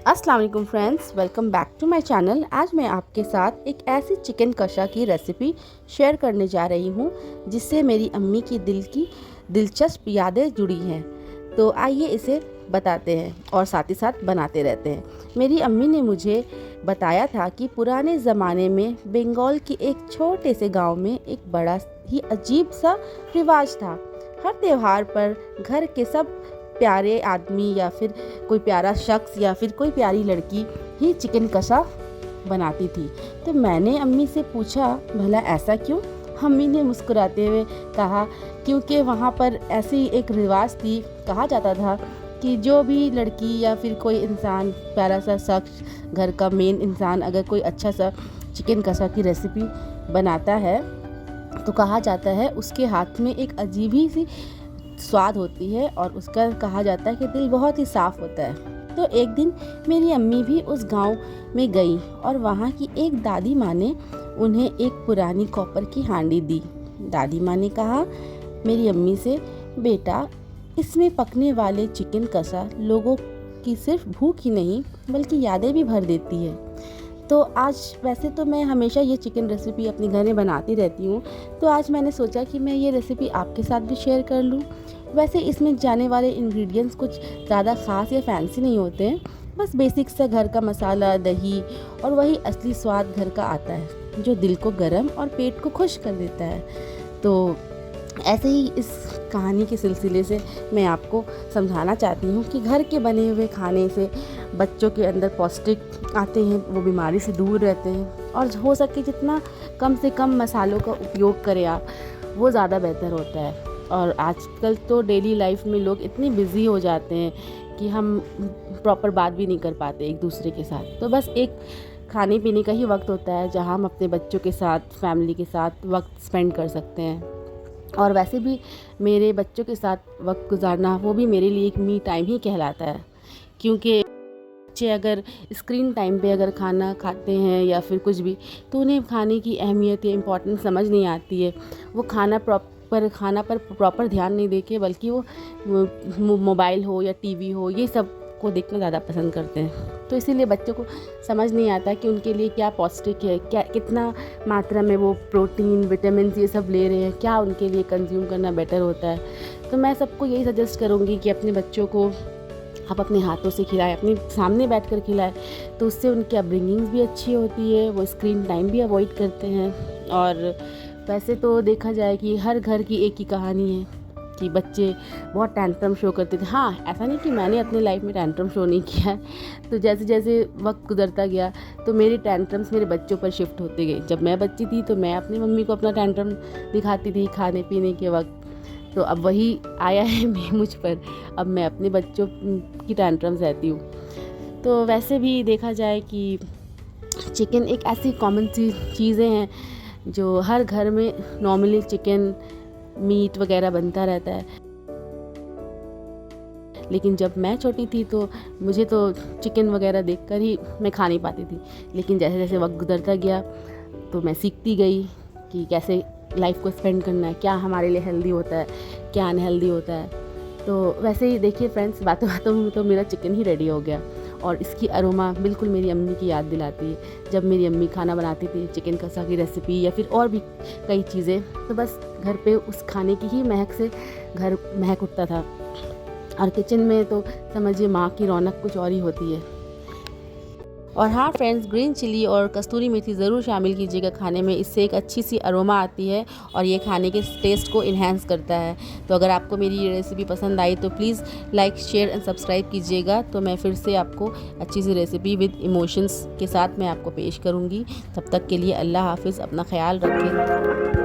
अस्सलाम वालेकुम friends, welcome back to my channel. आज मैं आपके साथ एक ऐसी चिकन कशा की रेसिपी शेयर करने जा रही हूँ जिससे मेरी अम्मी की दिल की दिलचस्प यादें जुड़ी हैं। तो आइए इसे बताते हैं और साथ ही साथ बनाते रहते हैं। मेरी अम्मी ने मुझे बताया था कि पुराने ज़माने में बंगाल के एक छोटे से गांव में एक बड़ा ही अजीब सा रिवाज था। हर त्योहार पर घर के सब प्यारे आदमी या फिर कोई प्यारा शख्स या फिर कोई प्यारी लड़की ही चिकन कषा बनाती थी। तो मैंने अम्मी से पूछा, भला ऐसा क्यों? अम्मी ने मुस्कुराते हुए कहा, क्योंकि वहाँ पर ऐसी एक रिवाज थी। कहा जाता था कि जो भी लड़की या फिर कोई इंसान, प्यारा सा शख्स, घर का मेन इंसान अगर कोई अच्छा सा चिकन कषा की रेसिपी बनाता है तो कहा जाता है उसके हाथ में एक अजीब ही सी स्वाद होती है और उसका कहा जाता है कि दिल बहुत ही साफ़ होता है। तो एक दिन मेरी अम्मी भी उस गांव में गई और वहाँ की एक दादी माँ ने उन्हें एक पुरानी कॉपर की हांडी दी। दादी माँ ने कहा मेरी अम्मी से, बेटा, इसमें पकने वाले चिकन कषा लोगों की सिर्फ भूख ही नहीं बल्कि यादें भी भर देती है। तो आज वैसे तो मैं हमेशा ये चिकन रेसिपी अपने घर में बनाती रहती हूँ, तो आज मैंने सोचा कि मैं ये रेसिपी आपके साथ भी शेयर कर लूँ। वैसे इसमें जाने वाले इंग्रेडिएंट्स कुछ ज़्यादा ख़ास या फैंसी नहीं होते हैं, बस बेसिक सा घर का मसाला, दही और वही असली स्वाद घर का आता है जो दिल को गर्म और पेट को खुश कर देता है। तो ऐसे ही इस कहानी के सिलसिले से मैं आपको समझाना चाहती हूँ कि घर के बने हुए खाने से बच्चों के अंदर पौष्टिक आते हैं, वो बीमारी से दूर रहते हैं और हो सके जितना कम से कम मसालों का उपयोग करें आप, वो ज़्यादा बेहतर होता है। और आजकल तो डेली लाइफ में लोग इतने बिज़ी हो जाते हैं कि हम प्रॉपर बात भी नहीं कर पाते एक दूसरे के साथ। तो बस एक खाने पीने का ही वक्त होता है जहाँ हम अपने बच्चों के साथ, फैमिली के साथ वक्त स्पेंड कर सकते हैं। और वैसे भी मेरे बच्चों के साथ वक्त गुजारना वो भी मेरे लिए एक मी टाइम ही कहलाता है, क्योंकि बच्चे अगर स्क्रीन टाइम पे अगर खाना खाते हैं या फिर कुछ भी, तो उन्हें खाने की अहमियत या इम्पोर्टेंस समझ नहीं आती है। वो खाना पर प्रॉपर ध्यान नहीं देके बल्कि वो मोबाइल हो या टीवी हो, ये सब को देखना ज़्यादा पसंद करते हैं। तो इसीलिए बच्चों को समझ नहीं आता कि उनके लिए क्या पौष्टिक है, क्या कितना मात्रा में वो प्रोटीन, विटामिन ये सब ले रहे हैं, क्या उनके लिए कंज्यूम करना बेटर होता है। तो मैं सबको यही सजेस्ट करूँगी कि अपने बच्चों को आप अपने हाथों से खिलाएं, अपने सामने बैठकर खिलाएं, तो उससे उनकी अपब्रिंगिंग भी अच्छी होती है, वो स्क्रीन टाइम भी अवॉइड करते हैं। और वैसे तो देखा जाए कि हर घर की एक ही कहानी है कि बच्चे बहुत टैंट्रम शो करते थे। हाँ, ऐसा नहीं कि मैंने अपने लाइफ में टैंट्रम शो नहीं किया है। तो जैसे जैसे वक्त गुजरता गया तो मेरे टैंट्रम्स मेरे बच्चों पर शिफ्ट होते गए। जब मैं बच्ची थी तो मैं अपनी मम्मी को अपना टैंट्रम दिखाती थी खाने पीने के वक्त, तो अब वही आया है मुझ पर। अब मैं अपने बच्चों की टैंट्रम सहती हूँ। तो वैसे भी देखा जाए कि चिकन एक ऐसी कॉमन सी चीज़ें हैं जो हर घर में नॉर्मली चिकन, मीट वगैरह बनता रहता है। लेकिन जब मैं छोटी थी तो मुझे तो चिकन वगैरह देखकर ही मैं खा नहीं पाती थी। लेकिन जैसे जैसे वक्त गुजरता गया तो मैं सीखती गई कि कैसे लाइफ को स्पेंड करना है, क्या हमारे लिए हेल्दी होता है, क्या अनहेल्दी होता है। तो वैसे ही देखिए फ्रेंड्स, बातों बातों में तो मेरा चिकन ही रेडी हो गया और इसकी अरोमा बिल्कुल मेरी अम्मी की याद दिलाती है। जब मेरी अम्मी खाना बनाती थी, चिकन कषा की रेसिपी या फिर और भी कई चीज़ें, तो बस घर पे उस खाने की ही महक से घर महक उठता था। और किचन में तो समझिए माँ की रौनक कुछ और ही होती है। और हाँ फ्रेंड्स, ग्रीन चिली और कस्तूरी मेथी ज़रूर शामिल कीजिएगा खाने में, इससे एक अच्छी सी अरोमा आती है और ये खाने के टेस्ट को इन्हेंस करता है। तो अगर आपको मेरी ये रेसिपी पसंद आई तो please like, share and subscribe कीजिएगा। तो मैं फिर से आपको अच्छी सी रेसिपी विद इमोशंस के साथ मैं आपको पेश करूँगी। तब तक के लिए अल्लाह हाफिज़, अपना ख्याल रखें।